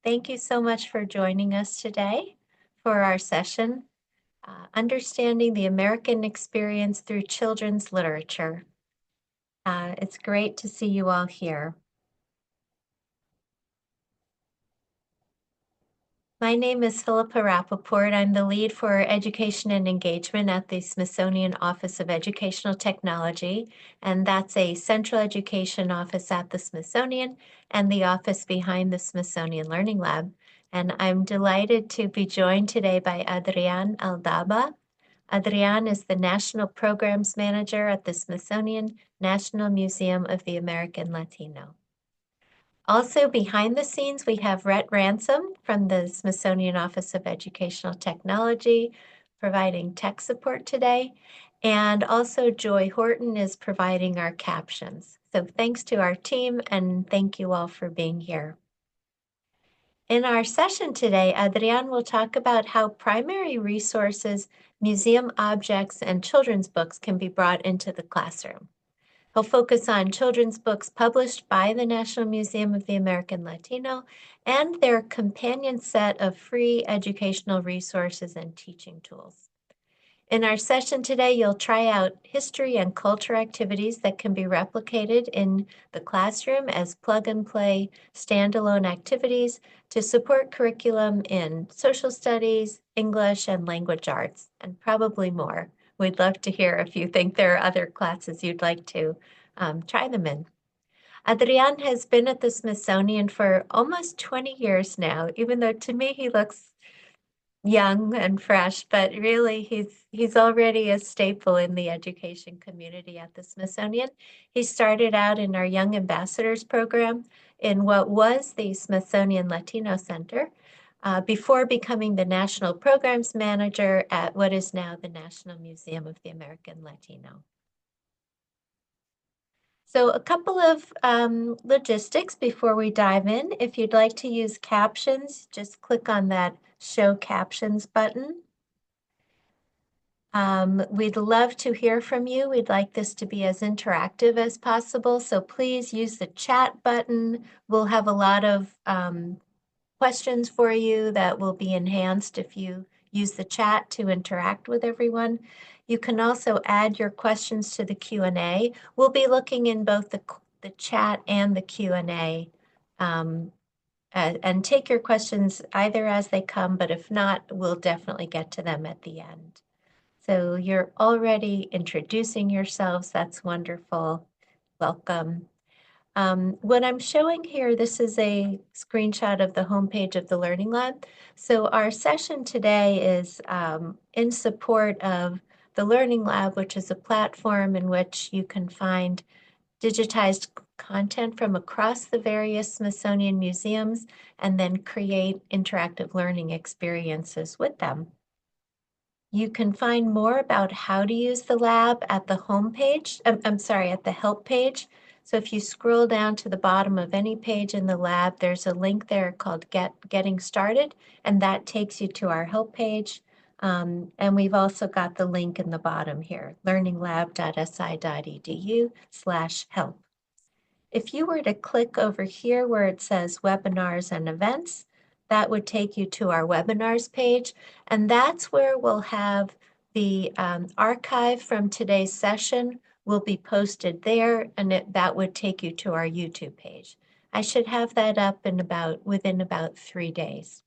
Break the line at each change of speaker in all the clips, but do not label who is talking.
Thank you so much for joining us today for our session, Understanding the American Experience Through Children's Literature. It's great to see you all here. My name is Philippa Rappaport. I'm the lead for Education and Engagement at the Smithsonian Office of Educational Technology, and that's a central education office at the Smithsonian and the office behind the Smithsonian Learning Lab. And I'm delighted to be joined today by Adrián Aldaba. Adrián is the National Programs Manager at the Smithsonian National Museum of the American Latino. Also behind the scenes, we have Rhett Ransom from the Smithsonian Office of Educational Technology providing tech support today. And also Joy Horton is providing our captions. So thanks to our team and thank you all for being here. In our session today, Adrián will talk about how primary resources, museum objects, and children's books can be brought into the classroom. He'll focus on children's books published by the National Museum of the American Latino and their companion set of free educational resources and teaching tools. In our session today, you'll try out history and culture activities that can be replicated in the classroom as plug-and-play standalone activities to support curriculum in social studies, English, and language arts, and probably more. We'd love to hear if you think there are other classes you'd like to try them in. Adrián has been at the Smithsonian for almost 20 years now, even though to me he looks young and fresh, but really he's already a staple in the education community at the Smithsonian. He started out in our Young Ambassadors program in what was the Smithsonian Latino Center before becoming the National Programs Manager at what is now the National Museum of the American Latino. So a couple of logistics before we dive in. If you'd like to use captions, just click on that Show Captions button. We'd love to hear from you. We'd like this to be as interactive as possible, so please use the chat button. We'll have a lot of questions for you that will be enhanced if you use the chat to interact with everyone. You can also add your questions to the Q&A. We'll be looking in both the chat and the Q&A and take your questions either as they come, but if not, we'll definitely get to them at the end. So you're already introducing yourselves. That's wonderful. Welcome. What I'm showing here, this is a screenshot of the homepage of the Learning Lab. So our session today is in support of the Learning Lab, which is a platform in which you can find digitized content from across the various Smithsonian museums and then create interactive learning experiences with them. You can find more about how to use the lab at the homepage, at the help page. So if you scroll down to the bottom of any page in the lab, there's a link there called Getting Started, and that takes you to our help page. And we've also got the link in the bottom here, learninglab.si.edu/help. If you were to click over here where it says webinars and events, that would take you to our webinars page, and that's where we'll have the archive from today's session will be posted there, and that would take you to our YouTube page. I should have that up within about 3 days.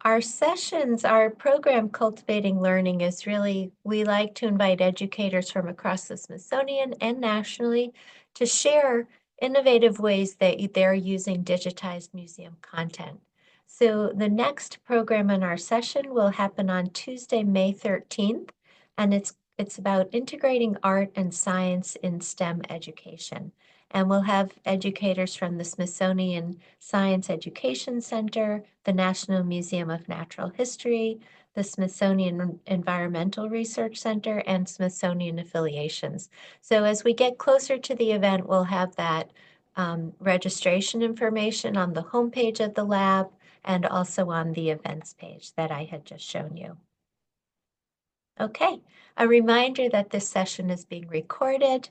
Our sessions, our program Cultivating Learning is really, we like to invite educators from across the Smithsonian and nationally to share innovative ways that they're using digitized museum content. So the next program in our session will happen on Tuesday, May 13th, and it's about integrating art and science in STEM education. And we'll have educators from the Smithsonian Science Education Center, the National Museum of Natural History, the Smithsonian Environmental Research Center, and Smithsonian affiliations. So as we get closer to the event, we'll have that registration information on the homepage of the lab and also on the events page that I had just shown you. Okay, a reminder that this session is being recorded,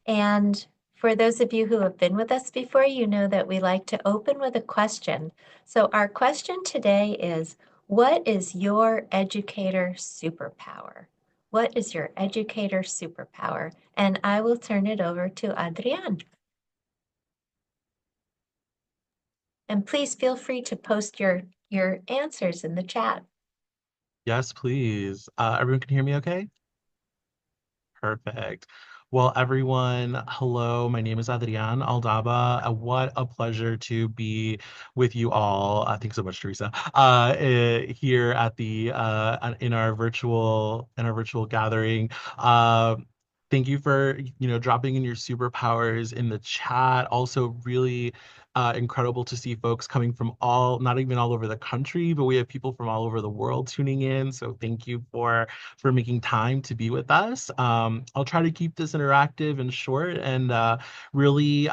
and For those of you who have been with us before, you know that we like to open with a question. So our question today is, what is your educator superpower? What is your educator superpower? And I will turn it over to Adrián. And please feel free to post your answers in the chat.
Yes, please. Everyone can hear me okay? Perfect. Well, everyone, hello. My name is Adrián Aldaba. What a pleasure to be with you all. Thanks so much, Teresa. Here at the in our virtual gathering. Thank you for dropping in your superpowers in the chat. Also, really incredible to see folks coming from not even all over the country, but we have people from all over the world tuning in. So thank you for making time to be with us. I'll try to keep this interactive and short and really,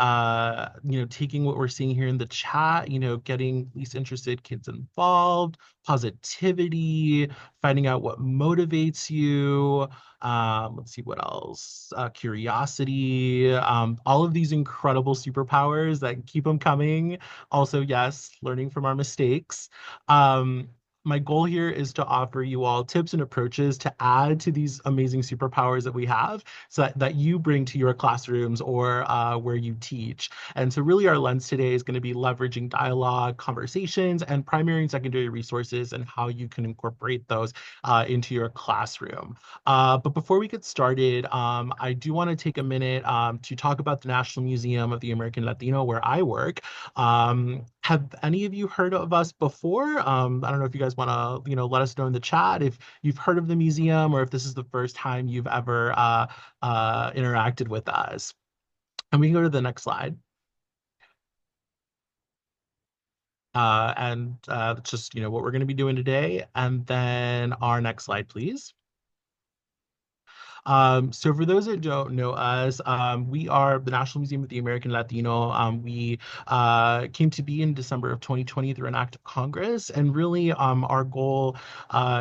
taking what we're seeing here in the chat, getting least interested kids involved, positivity, finding out what motivates you. Let's see what else. Curiosity, all of these incredible superpowers that keep them coming. Also, yes, learning from our mistakes. Um, my goal here is to offer you all tips and approaches to add to these amazing superpowers that we have so that you bring to your classrooms or where you teach. And so really our lens today is going to be leveraging dialogue, conversations, and primary and secondary resources and how you can incorporate those into your classroom. But before we get started, I do want to take a minute to talk about the National Museum of the American Latino, where I work. Have any of you heard of us before? I don't know if you guys want to, let us know in the chat if you've heard of the museum or if this is the first time you've ever interacted with us. And we can go to the next slide. And that's just, what we're going to be doing today. And then our next slide, please. So for those that don't know us, we are the National Museum of the American Latino. We came to be in December of 2020 through an act of Congress, and really our goal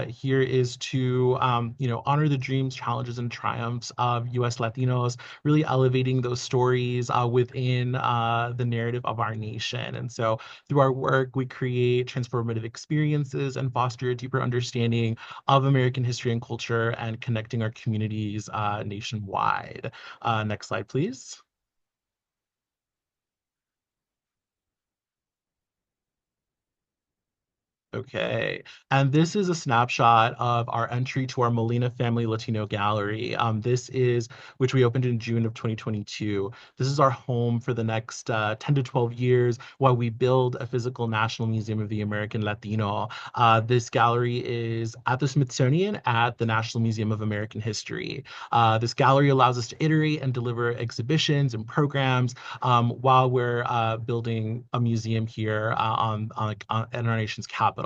here is to honor the dreams, challenges, and triumphs of U.S. Latinos, really elevating those stories within the narrative of our nation. And so through our work, we create transformative experiences and foster a deeper understanding of American history and culture and connecting our communities nationwide. Next slide, please. Okay, and this is a snapshot of our entry to our Molina Family Latino Gallery. This is, which we opened in June of 2022. This is our home for the next 10 to 12 years while we build a physical National Museum of the American Latino. This gallery is at the Smithsonian at the National Museum of American History. This gallery allows us to iterate and deliver exhibitions and programs while we're building a museum here in our nation's capital.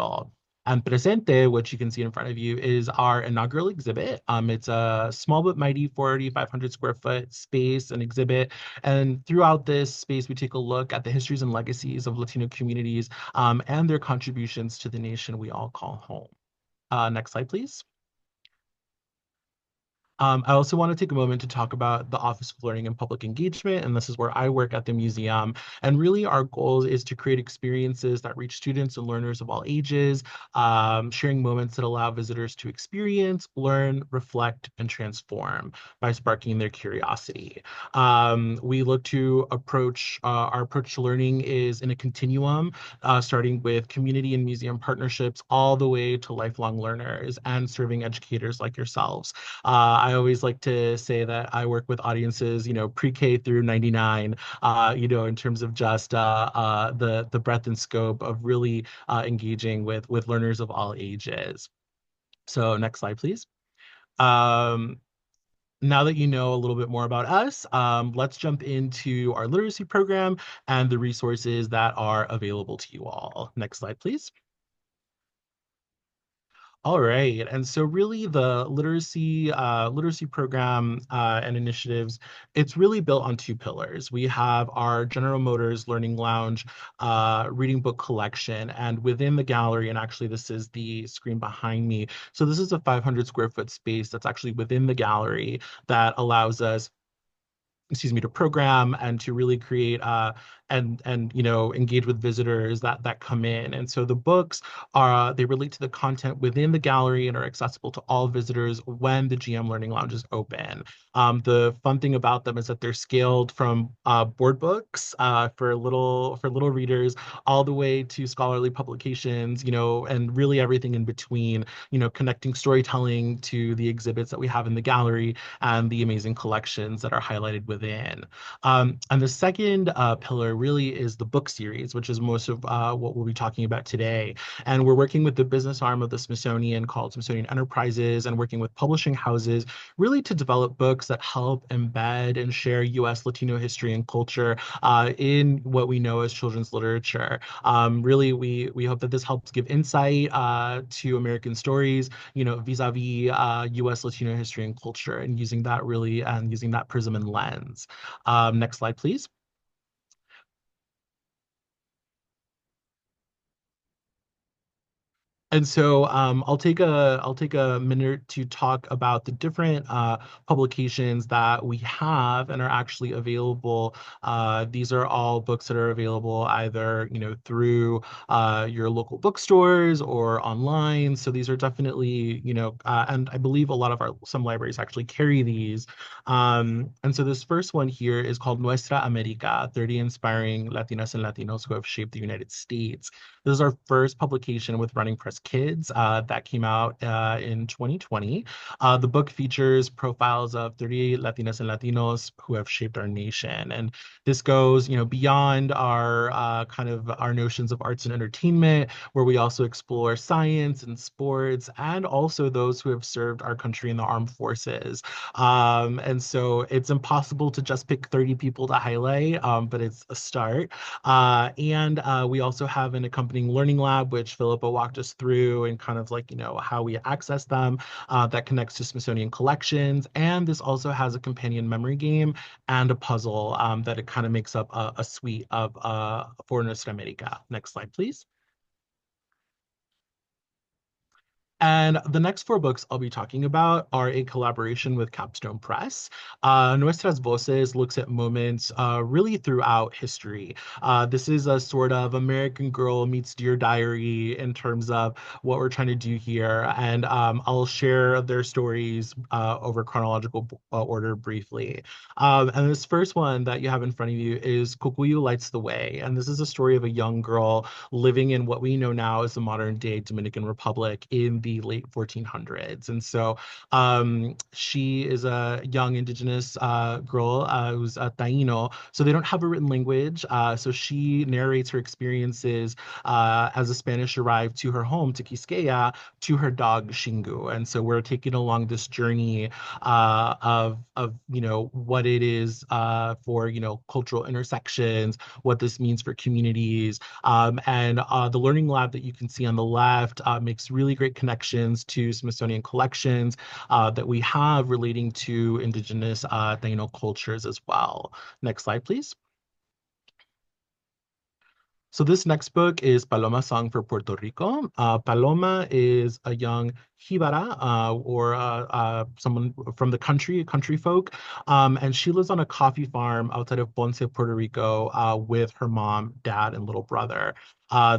And Presente, which you can see in front of you, is our inaugural exhibit. It's a small but mighty 4,500 square foot space and exhibit. And throughout this space, we take a look at the histories and legacies of Latino communities and their contributions to the nation we all call home. Next slide, please. I also want to take a moment to talk about the Office of Learning and Public Engagement, and this is where I work at the museum. And really, our goal is to create experiences that reach students and learners of all ages, sharing moments that allow visitors to experience, learn, reflect, and transform by sparking their curiosity. We look to our approach to learning is in a continuum, starting with community and museum partnerships all the way to lifelong learners and serving educators like yourselves. I always like to say that I work with audiences, pre-K through 99, in terms of just the breadth and scope of really engaging with learners of all ages. So next slide, please. Um, Now that you know a little bit more about us, let's jump into our literacy program and the resources that are available to you all. Next slide, please. All right. And so really the literacy program and initiatives, it's really built on two pillars. We have our General Motors Learning Lounge reading book collection, and within the gallery, and actually this is the screen behind me. So this is a 500 square foot space that's actually within the gallery that allows us excuse me, to program and to really create and engage with visitors that come in. And so the books are they relate to the content within the gallery and are accessible to all visitors when the GM Learning Lounge is open. The fun thing about them is that they're scaled from board books for little readers all the way to scholarly publications, and really everything in between, connecting storytelling to the exhibits that we have in the gallery and the amazing collections that are highlighted within. And the second pillar really is the book series, which is most of what we'll be talking about today. And we're working with the business arm of the Smithsonian called Smithsonian Enterprises and working with publishing houses really to develop books that help embed and share US Latino history and culture in what we know as children's literature. Really, we hope that this helps give insight to American stories, vis-a-vis US Latino history and culture, and using that prism and lens. Next slide, please. And so I'll take a minute to talk about the different publications that we have and are actually available. These are all books that are available either through your local bookstores or online. So these are definitely and I believe a lot of our some libraries actually carry these. And so this first one here is called Nuestra America: 30 Inspiring Latinas and Latinos Who Have Shaped the United States. This is our first publication with Running Press Kids that came out in 2020. The book features profiles of 38 Latinas and Latinos who have shaped our nation. And this goes, beyond our kind of our notions of arts and entertainment, where we also explore science and sports, and also those who have served our country in the armed forces. And so it's impossible to just pick 30 people to highlight, but it's a start. And we also have an accompanying learning lab, which Philippa walked us through, and kind of like, how we access them, that connects to Smithsonian collections. And this also has a companion memory game and a puzzle that it kind of makes up a suite of for Nuestra America. Next slide, please. And the next four books I'll be talking about are a collaboration with Capstone Press. Nuestras Voces looks at moments really throughout history. This is a sort of American Girl meets Dear Diary in terms of what we're trying to do here. And I'll share their stories over chronological order briefly. And this first one that you have in front of you is Kukuyu Lights the Way. And this is a story of a young girl living in what we know now as the modern day Dominican Republic in the late 1400s. And so she is a young indigenous girl who's a Taino. So they don't have a written language. So she narrates her experiences as the Spanish arrived to her home, to Quisqueya, to her dog Shingu. And so we're taking along this journey of what it is for cultural intersections, what this means for communities, and the learning lab that you can see on the left makes really great connections to Smithsonian collections that we have relating to indigenous Taino cultures as well. Next slide, please. So this next book is Paloma Song for Puerto Rico. Paloma is a young Jibara, or someone from the country folk, and she lives on a coffee farm outside of Ponce, Puerto Rico, with her mom, dad, and little brother.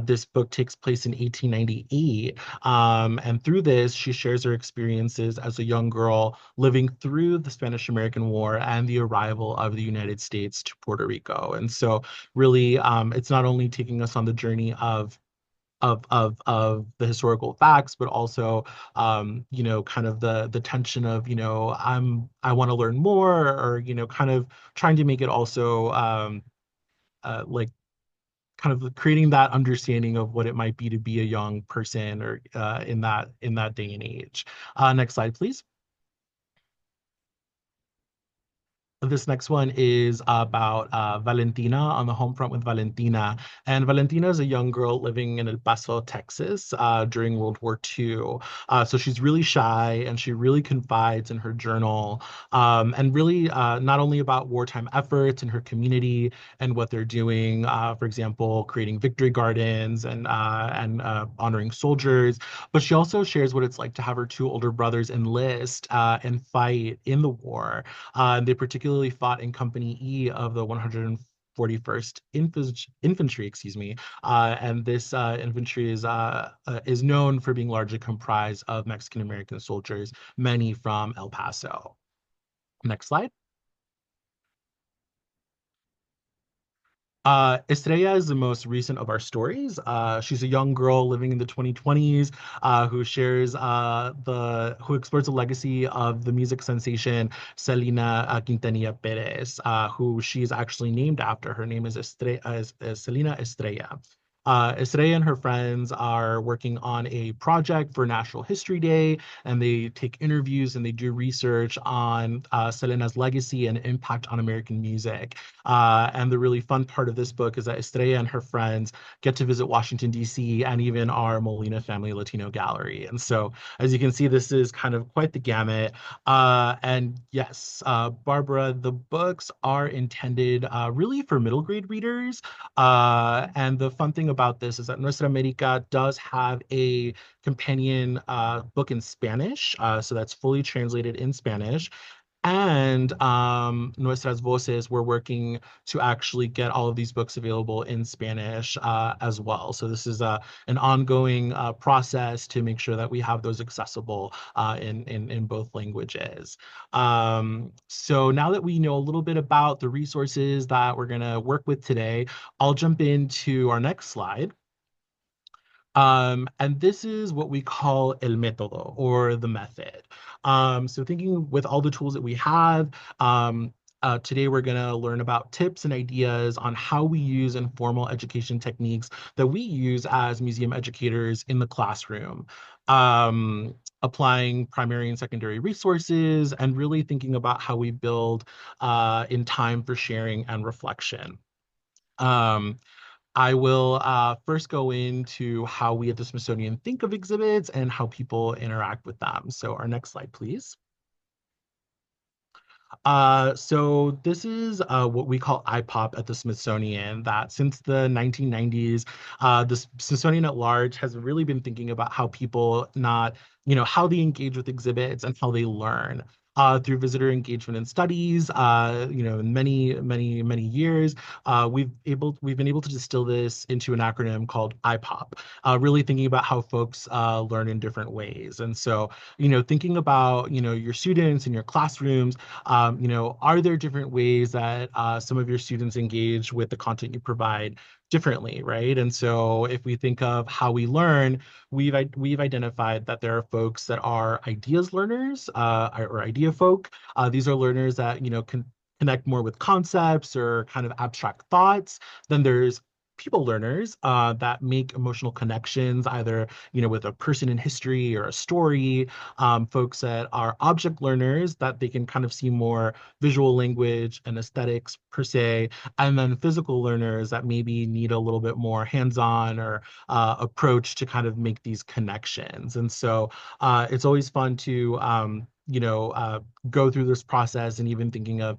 This book takes place in 1898, and through this, she shares her experiences as a young girl living through the Spanish-American War and the arrival of the United States to Puerto Rico. And so really it's not only taking us on the journey of the historical facts, but also kind of the tension of I want to learn more, or kind of trying to make it also like kind of creating that understanding of what it might be to be a young person, or in that day and age. Next slide, please. This next one is about Valentina, on the home front with Valentina. And Valentina is a young girl living in El Paso, Texas, during World War II. So she's really shy, and she really confides in her journal, and really not only about wartime efforts in her community and what they're doing, for example, creating victory gardens and honoring soldiers, but she also shares what it's like to have her two older brothers enlist and fight in the war. They particularly particularly fought in Company E of the 141st Infantry, excuse me. And this infantry is known for being largely comprised of Mexican American soldiers, many from El Paso. Next slide. Estrella is the most recent of our stories. She's a young girl living in the 2020s who explores the legacy of the music sensation Selena Quintanilla Perez, who she's actually named after. Her name is is Selena Estrella. Estrella and her friends are working on a project for National History Day, and they take interviews and they do research on Selena's legacy and impact on American music. And the really fun part of this book is that Estrella and her friends get to visit Washington, D.C., and even our Molina Family Latino Gallery. And so, as you can see, this is kind of quite the gamut. And yes, Barbara, the books are intended really for middle grade readers. And the fun thing about this is that Nuestra America does have a companion book in Spanish. So that's fully translated in Spanish. And Nuestras Voces, we're working to actually get all of these books available in Spanish as well. So this is an ongoing process to make sure that we have those accessible in both languages. So now that we know a little bit about the resources that we're going to work with today, I'll jump into our next slide. And this is what we call el método, or the method. So thinking with all the tools that we have, today we're going to learn about tips and ideas on how we use informal education techniques that we use as museum educators in the classroom. Applying primary and secondary resources, and really thinking about how we build in time for sharing and reflection. Um, I will first go into how we at the Smithsonian think of exhibits and how people interact with them. So our next slide, please. So this is what we call IPOP at the Smithsonian, that since the 1990s, the Smithsonian at large has really been thinking about how people not, how they engage with exhibits and how they learn. Through visitor engagement and studies, in many years, we've been able to distill this into an acronym called IPOP, really thinking about how folks learn in different ways. And so, thinking about your students in your classrooms, are there different ways that some of your students engage with the content you provide differently, right? And so if we think of how we learn, we've identified that there are folks that are ideas learners or idea folk. These are learners that can connect more with concepts or kind of abstract thoughts. Then there's people learners that make emotional connections, either with a person in history or a story. Folks that are object learners, that they can kind of see more visual language and aesthetics per se, and then physical learners that maybe need a little bit more hands-on or approach to kind of make these connections. And so it's always fun to go through this process, and even thinking of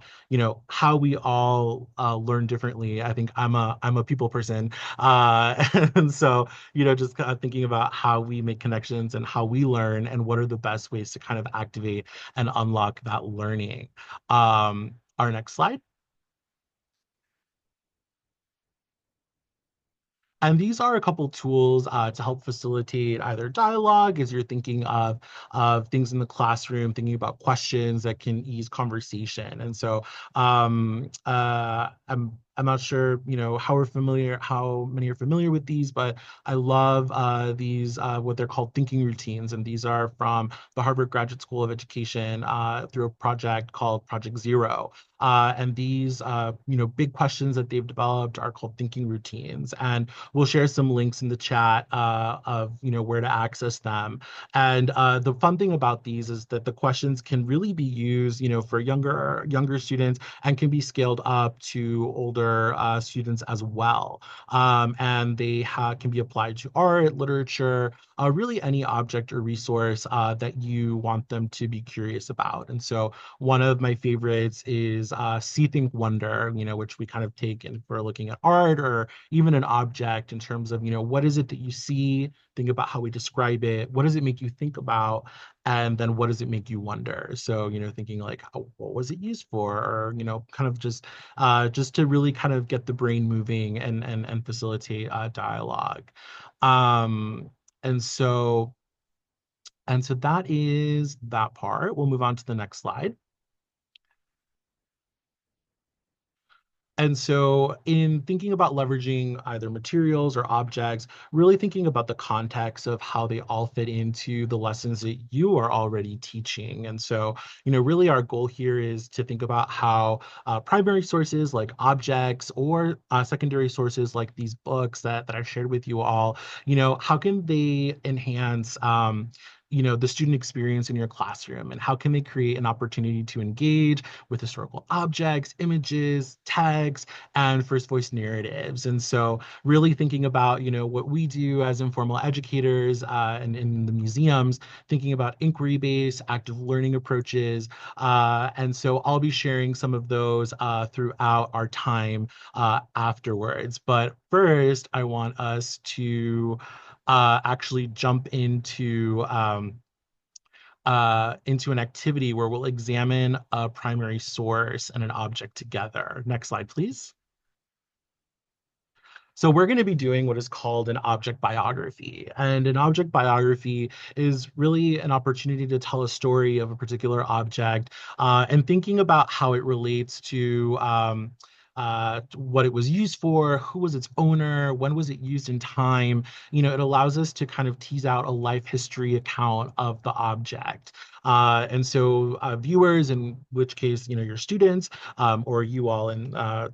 how we all learn differently. I think I'm a people person, and so just kind of thinking about how we make connections and how we learn, and what are the best ways to kind of activate and unlock that learning. Our next slide. And these are a couple tools to help facilitate either dialogue as you're thinking of things in the classroom, thinking about questions that can ease conversation. And so I'm not sure how many are familiar with these, but I love these what they're called thinking routines, and these are from the Harvard Graduate School of Education through a project called Project Zero. And these big questions that they've developed are called thinking routines, and we'll share some links in the chat of where to access them. And the fun thing about these is that the questions can really be used for younger students, and can be scaled up to older students as well. And they can be applied to art, literature, really any object or resource that you want them to be curious about. And so one of my favorites is See, Think, Wonder, which we kind of take in for looking at art or even an object, in terms of, what is it that you see? Think about how we describe it. What does it make you think about? And then what does it make you wonder? So, thinking like, oh, what was it used for? Or, kind of just to really kind of get the brain moving and facilitate dialogue. Um, and so that is that part. We'll move on to the next slide. And so, in thinking about leveraging either materials or objects, really thinking about the context of how they all fit into the lessons that you are already teaching. And so, really our goal here is to think about how primary sources like objects or secondary sources like these books that I shared with you all, how can they enhance the student experience in your classroom, and how can they create an opportunity to engage with historical objects, images, text, and first voice narratives. And so really thinking about, what we do as informal educators and in the museums, thinking about inquiry-based active learning approaches. And so I'll be sharing some of those throughout our time afterwards. But first, I want us to actually jump into an activity where we'll examine a primary source and an object together. Next slide, please. So we're going to be doing what is called an object biography. And an object biography is really an opportunity to tell a story of a particular object and thinking about how it relates to what it was used for, who was its owner, when was it used in time. It allows us to kind of tease out a life history account of the object. And so viewers, in which case, your students or you all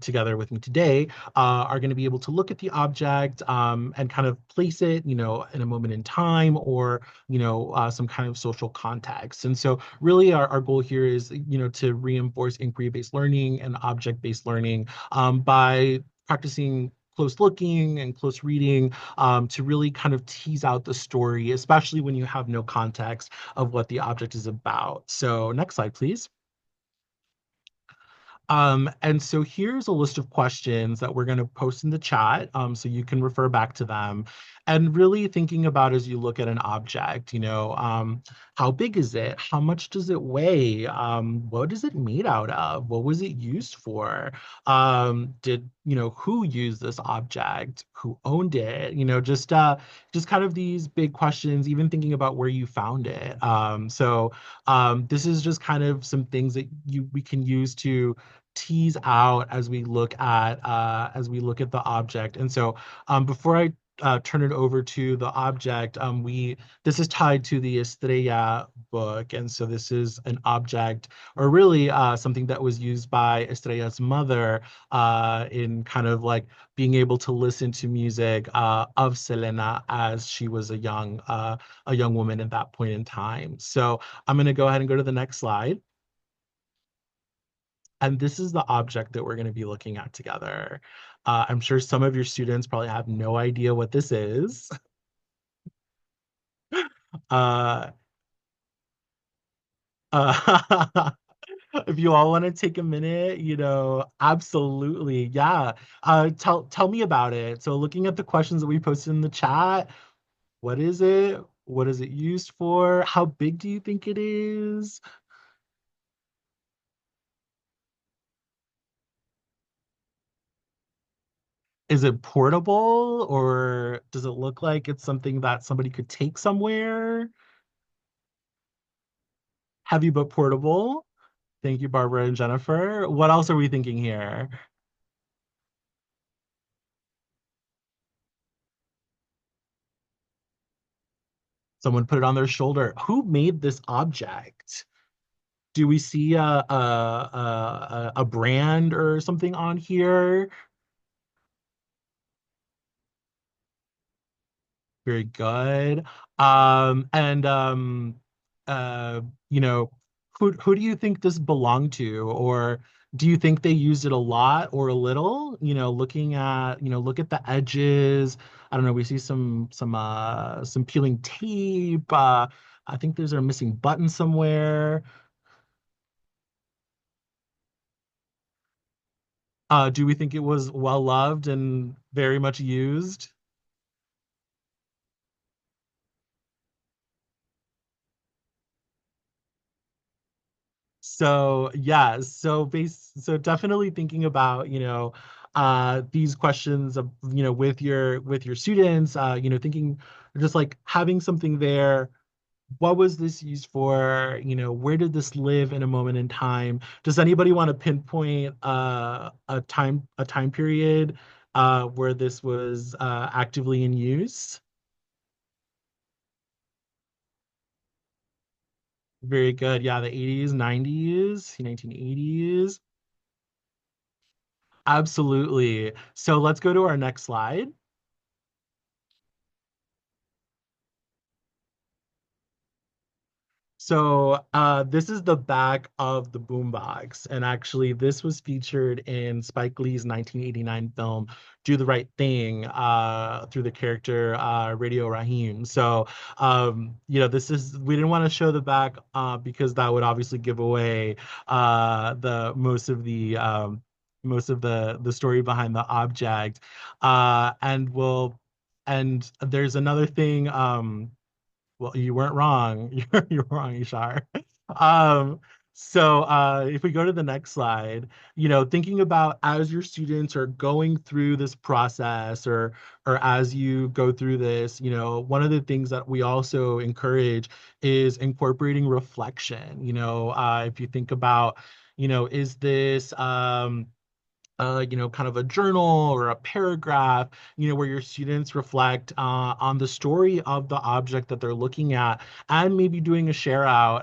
together with me today, are going to be able to look at the object and kind of place it, in a moment in time or, some kind of social context. And so really our goal here is, to reinforce inquiry-based learning and object-based learning by practicing close looking and close reading to really kind of tease out the story, especially when you have no context of what the object is about. So next slide, please. And so here's a list of questions that we're going to post in the chat so you can refer back to them. And really thinking about as you look at an object, how big is it? How much does it weigh? What is it made out of? What was it used for? Who used this object? Who owned it? Just kind of these big questions, even thinking about where you found it. This is just kind of some things that we can use to tease out as we look at the object. And so before I turn it over to the object, this is tied to the Estrella book. And so this is an object, or really something that was used by Estrella's mother in kind of like being able to listen to music of Selena as she was a young woman at that point in time. So I'm going to go ahead and go to the next slide. And this is the object that we're going to be looking at together. I'm sure some of your students probably have no idea what this is. Uh, uh, if you all want to take a minute, absolutely. Yeah. Tell me about it. So looking at the questions that we posted in the chat, what is it? What is it used for? How big do you think it is? Is it portable or does it look like it's something that somebody could take somewhere? Heavy but portable. Thank you, Barbara and Jennifer. What else are we thinking here? Someone put it on their shoulder. Who made this object? Do we see a brand or something on here? Very good. And uh, you know, who do you think this belonged to, or do you think they used it a lot or a little? Looking at, look at the edges. I don't know. We see some peeling tape. I think there's a missing button somewhere. Do we think it was well loved and very much used? So yeah, so definitely thinking about, these questions of, with your students, thinking just like having something there. What was this used for? Where did this live in a moment in time? Does anybody want to pinpoint a time period where this was actively in use? Very good. Yeah, the 80s, 90s, 1980s. Absolutely. So let's go to our next slide. So this is the back of the boombox, and actually, this was featured in Spike Lee's 1989 film "Do the Right Thing" through the character Radio Raheem. So, this is we didn't want to show the back because that would obviously give away the most of the story behind the object, and there's another thing. Well, you weren't wrong. You're wrong, Ishar. Um, if we go to the next slide, thinking about as your students are going through this process or as you go through this, one of the things that we also encourage is incorporating reflection. If you think about, is this kind of a journal or a paragraph, where your students reflect on the story of the object that they're looking at, and maybe doing a share out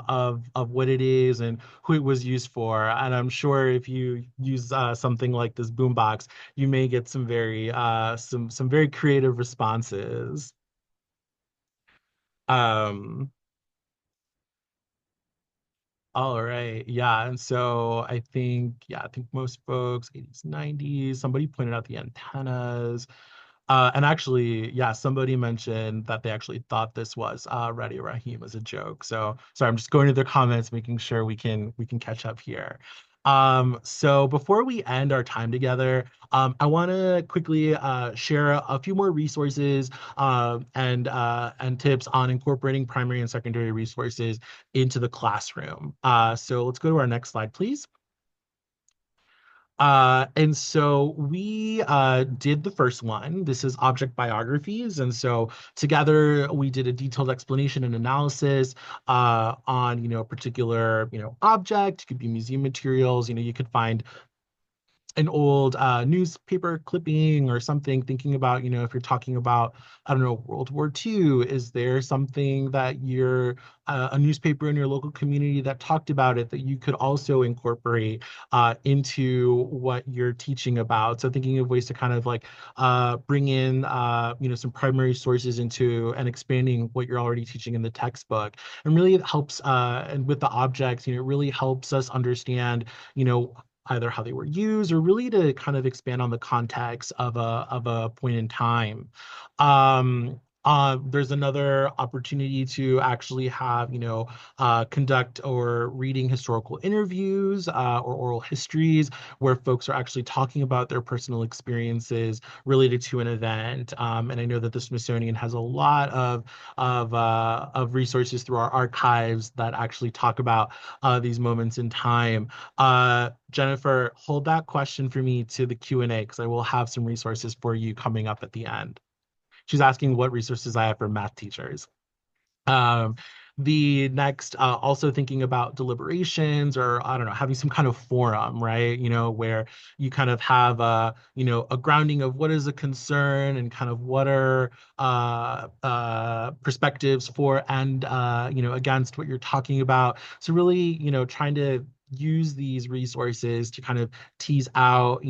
of what it is and who it was used for. And I'm sure if you use something like this boombox, you may get some very creative responses. Um, all right. Yeah. And so I think most folks, 80s, 90s, somebody pointed out the antennas. And actually, yeah, somebody mentioned that they actually thought this was Radio Raheem as a joke. So sorry, I'm just going to their comments, making sure we can catch up here. So before we end our time together, I want to quickly share a few more resources and tips on incorporating primary and secondary resources into the classroom. So let's go to our next slide, please. And so we did the first one. This is object biographies. And so together we did a detailed explanation and analysis on, a particular, object. It could be museum materials. You could find an old newspaper clipping or something, thinking about, if you're talking about, I don't know, World War II, is there something that a newspaper in your local community that talked about it that you could also incorporate into what you're teaching about? So thinking of ways to kind of like bring in, some primary sources into and expanding what you're already teaching in the textbook. And really it helps, and with the objects, it really helps us understand, either how they were used or really to kind of expand on the context of a point in time. There's another opportunity to actually have, conduct or reading historical interviews or oral histories where folks are actually talking about their personal experiences related to an event. And I know that the Smithsonian has a lot of resources through our archives that actually talk about these moments in time. Jennifer, hold that question for me to the Q&A because I will have some resources for you coming up at the end. She's asking what resources I have for math teachers. Um, the next, also thinking about deliberations or I don't know, having some kind of forum, right? Where you kind of have a grounding of what is a concern and kind of what are perspectives for and against what you're talking about. So really, trying to use these resources to kind of tease out,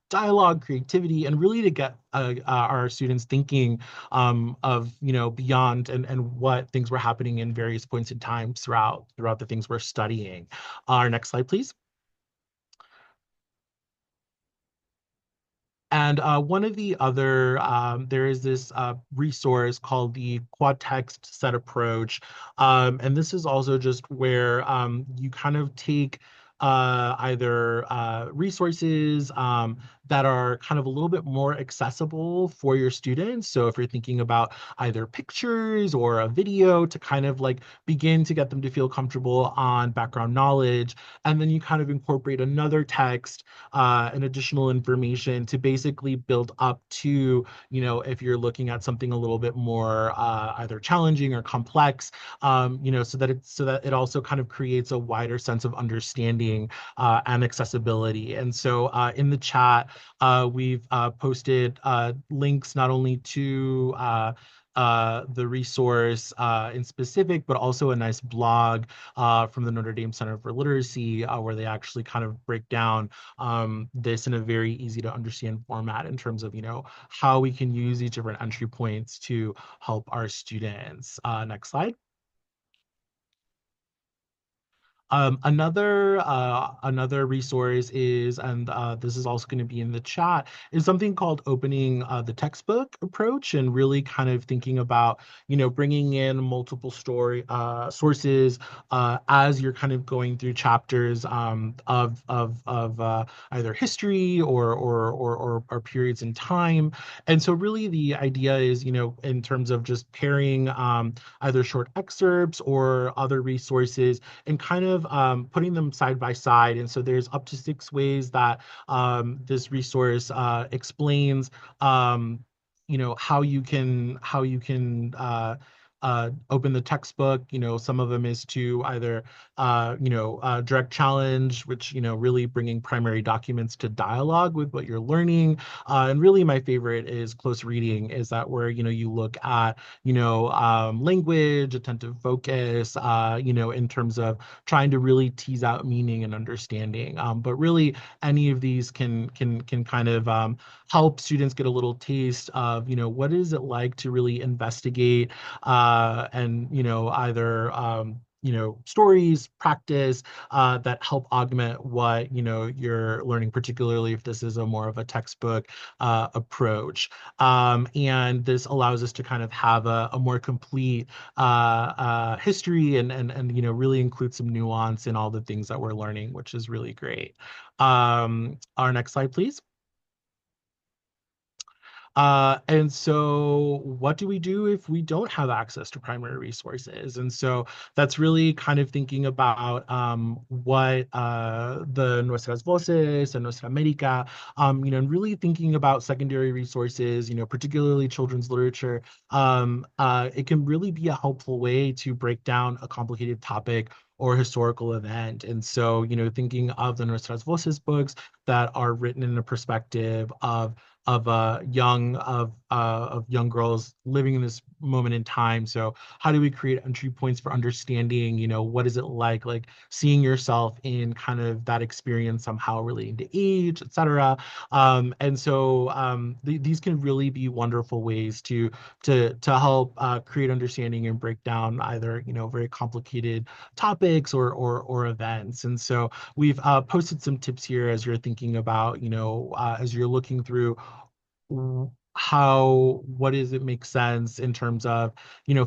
dialogue, creativity, and really to get our students thinking of beyond and what things were happening in various points in time throughout the things we're studying. Our next slide, please. And one of the other, there is this resource called the quad text set approach. And this is also just where you kind of take either resources that are kind of a little bit more accessible for your students. So if you're thinking about either pictures or a video to kind of like begin to get them to feel comfortable on background knowledge, and then you kind of incorporate another text and additional information to basically build up to, if you're looking at something a little bit more either challenging or complex, so that it also kind of creates a wider sense of understanding and accessibility. And so in the chat, we've posted links not only to the resource in specific, but also a nice blog from the Notre Dame Center for Literacy, where they actually kind of break down this in a very easy to understand format in terms of, how we can use these different entry points to help our students. Next slide. Another resource is, and this is also going to be in the chat, is something called opening the textbook approach, and really kind of thinking about, bringing in multiple story sources as you're kind of going through chapters of either history or periods in time. And so really the idea is, in terms of just pairing either short excerpts or other resources and kind of putting them side by side. And so there's up to 6 ways that this resource explains, how you can open the textbook. Some of them is to either, direct challenge, which, really bringing primary documents to dialogue with what you're learning. And really my favorite is close reading, is that where, you look at, language, attentive focus, in terms of trying to really tease out meaning and understanding. But really, any of these can kind of help students get a little taste of, what is it like to really investigate and, either stories, practice that help augment what, you're learning, particularly if this is a more of a textbook approach. And this allows us to kind of have a more complete history and really include some nuance in all the things that we're learning, which is really great. Our next slide, please. And so what do we do if we don't have access to primary resources? And so that's really kind of thinking about what the Nuestras Voces and Nuestra America, and really thinking about secondary resources, particularly children's literature. It can really be a helpful way to break down a complicated topic or historical event. And so, thinking of the Nuestras Voces books that are written in a perspective of young girls living in this moment in time. So how do we create entry points for understanding, what is it like seeing yourself in kind of that experience somehow relating to age, etc. And so these can really be wonderful ways to help create understanding and break down either, very complicated topics or events. And so we've posted some tips here as you're thinking about, as you're looking through what does it make sense in terms of,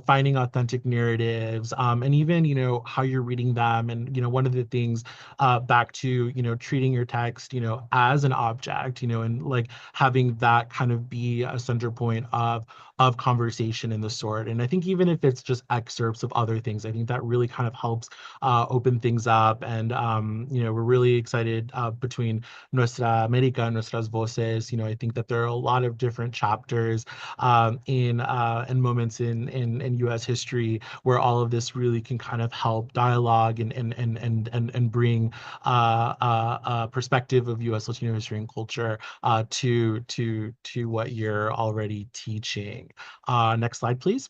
finding authentic narratives, and even, how you're reading them. And, one of the things back to, treating your text, as an object, and like having that kind of be a center point of conversation in the sort. And I think even if it's just excerpts of other things, I think that really kind of helps open things up. And, we're really excited between Nuestra America and Nuestras Voces. I think that there are a lot of different chapters in moments in U.S. history where all of this really can kind of help dialogue and bring a perspective of U.S. Latino history and culture to what you're already teaching. Next slide, please.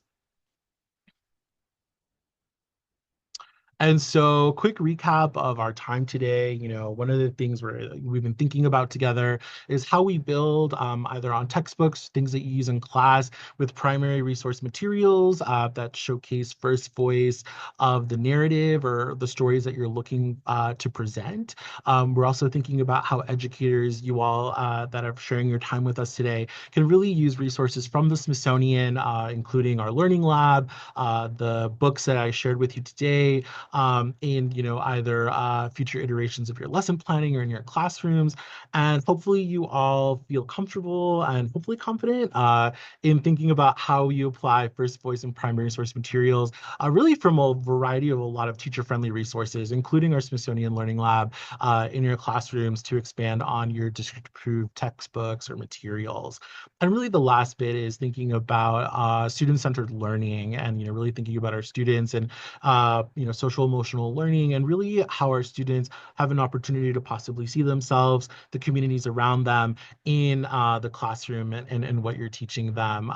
And so, quick recap of our time today. One of the things we've been thinking about together is how we build either on textbooks, things that you use in class, with primary resource materials that showcase first voice of the narrative or the stories that you're looking to present. We're also thinking about how educators, you all that are sharing your time with us today, can really use resources from the Smithsonian, including our Learning Lab, the books that I shared with you today, in, either future iterations of your lesson planning or in your classrooms. And hopefully you all feel comfortable and hopefully confident in thinking about how you apply first voice and primary source materials, really from a variety of a lot of teacher-friendly resources, including our Smithsonian Learning Lab, in your classrooms to expand on your district-approved textbooks or materials. And really the last bit is thinking about student-centered learning and, really thinking about our students and, social emotional learning and really how our students have an opportunity to possibly see themselves, the communities around them in the classroom and what you're teaching them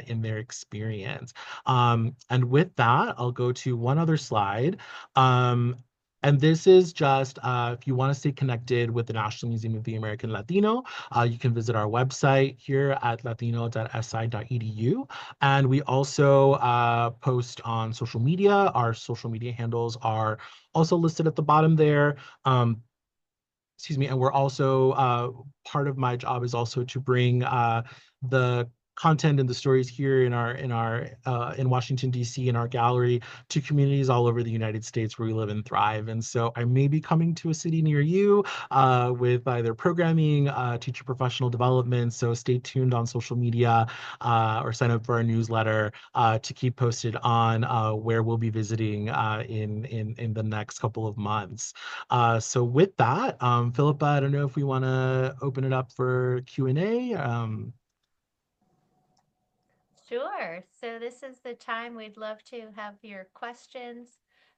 in their experience. And with that, I'll go to one other slide. Um, and this is just if you want to stay connected with the National Museum of the American Latino, you can visit our website here at latino.si.edu. And we also post on social media. Our social media handles are also listed at the bottom there. Um, excuse me, and we're also part of my job is also to bring the content and the stories here in Washington D.C. in our gallery to communities all over the United States where we live and thrive. And so I may be coming to a city near you with either programming, teacher professional development. So stay tuned on social media or sign up for our newsletter to keep posted on where we'll be visiting in the next couple of months. So with that, Philippa, I don't know if we want to open it up for Q&A.
Sure. So this is the time we'd love to have your questions.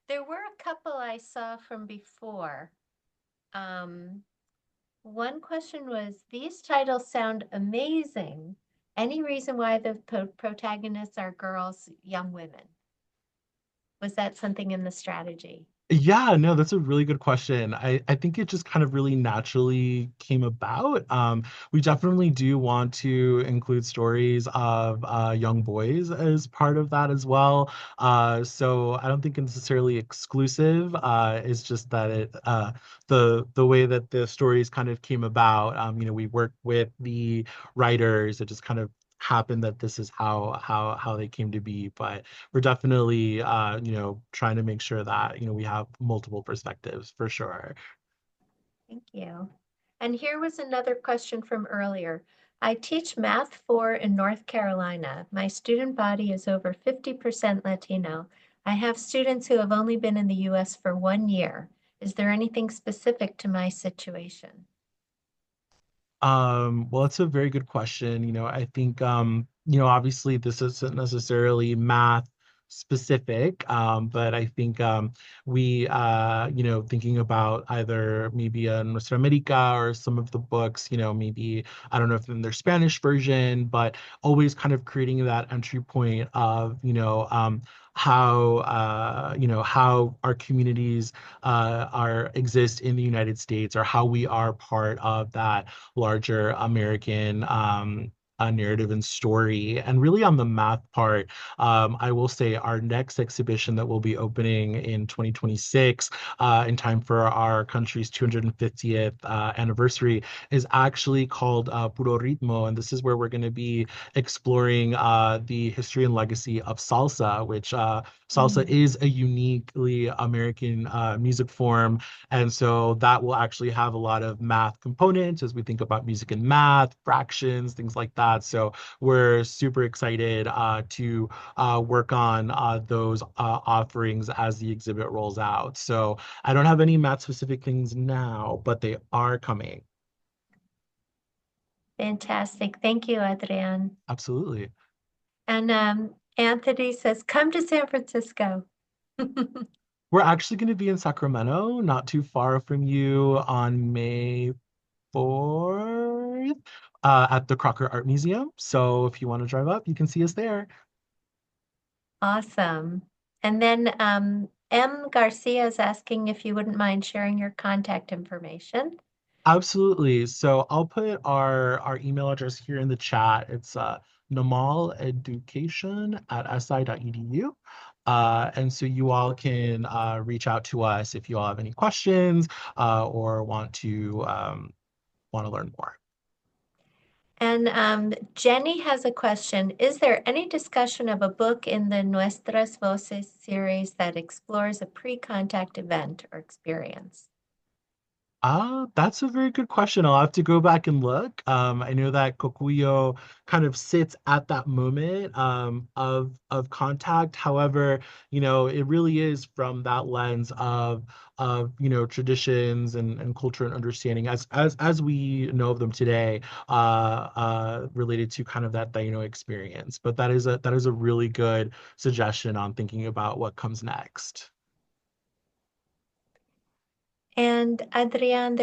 There were a couple I saw from before. Um, One question was, these titles sound amazing. Any reason why the protagonists are girls, young women? Was that something in the strategy?
Yeah, no, that's a really good question. I think it just kind of really naturally came about. We definitely do want to include stories of young boys as part of that as well. So I don't think it's necessarily exclusive. It's just that the way that the stories kind of came about. We worked with the writers. It just kind of happened that this is how they came to be. But we're definitely trying to make sure that we have multiple perspectives for sure.
Thank you. And here was another question from earlier. I teach Math 4 in North Carolina. My student body is over 50% Latino. I have students who have only been in the US for 1 year. Is there anything specific to my situation?
Well, it's a very good question. I think, obviously this isn't necessarily math specific, but I think we, thinking about either maybe a Nuestra America or some of the books, maybe, I don't know if in their Spanish version, but always kind of creating that entry point of, how our communities are exist in the United States or how we are part of that larger American narrative and story. And really on the math part, I will say our next exhibition that will be opening in 2026, in time for our country's 250th anniversary, is actually called Puro Ritmo. And this is where we're going to be exploring the history and legacy of salsa, which salsa
Mm.
is a uniquely American music form, and so that will actually have a lot of math components as we think about music and math, fractions, things like that. So we're super excited to work on those offerings as the exhibit rolls out. So I don't have any math specific things now, but they are coming.
Fantastic. Thank you, Adrian.
Absolutely.
And Anthony says, come to San Francisco.
We're actually going to be in Sacramento, not too far from you on May 4th, at the Crocker Art Museum. So if you want to drive up, you can see us there.
Awesome. And then M. Garcia is asking if you wouldn't mind sharing your contact information.
Absolutely. So I'll put our email address here in the chat. It's namaleducation@si.edu. And so you all can reach out to us if you all have any questions or want to learn more.
And Jenny has a question. Is there any discussion of a book in the Nuestras Voces series that explores a pre-contact event or experience?
That's a very good question. I'll have to go back and look. I know that Kokuyo kind of sits at that moment of contact. However, it really is from that lens of traditions and culture and understanding as we know of them today, related to kind of that experience. But that is a really good suggestion on thinking about what comes next.
And Adrian,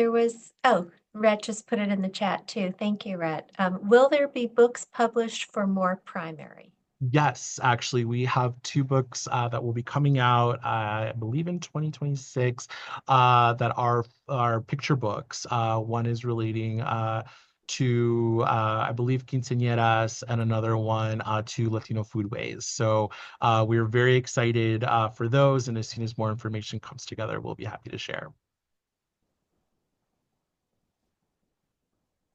Rhett just put it in the chat too. Thank you, Rhett. Will there be books published for more primary?
Yes, actually, we have two books that will be coming out, I believe in 2026, that are picture books. One is relating to, I believe, quinceañeras, and another one to Latino foodways. So we're very excited for those, and as soon as more information comes together, we'll be happy to share.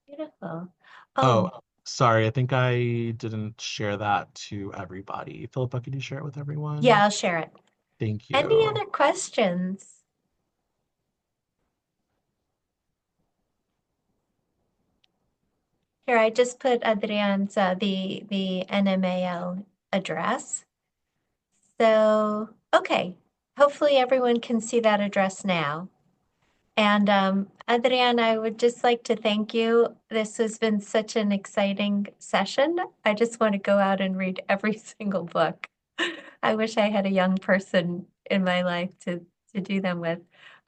Beautiful.
Oh,
Oh,
sorry, I think I didn't share that to everybody. Philippa, could you share it with
yeah,
everyone?
I'll share it.
Thank
Any
you.
other questions? Here, I just put Adrian's the NMAL address. So, okay. Hopefully everyone can see that address now. And Adrian, I would just like to thank you. This has been such an exciting session. I just want to go out and read every single book. I wish I had a young person in my life to do them with.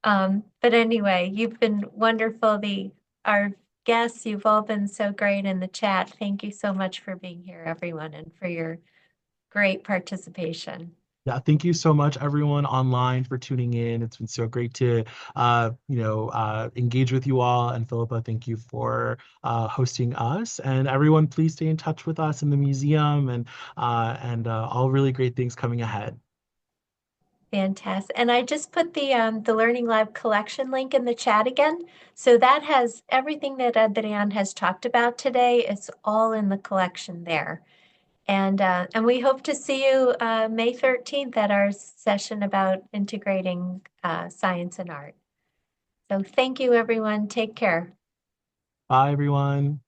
But anyway, you've been wonderful. The our guests, you've all been so great in the chat. Thank you so much for being here, everyone, and for your great participation.
Yeah, thank you so much, everyone online, for tuning in. It's been so great to, engage with you all. And Philippa, thank you for hosting us. And everyone, please stay in touch with us in the museum, and all really great things coming ahead.
Fantastic. And I just put the Learning Lab collection link in the chat again. So that has everything that Adrian has talked about today. It's all in the collection there. And we hope to see you May 13th at our session about integrating science and art. So thank you, everyone. Take care.
Bye, everyone.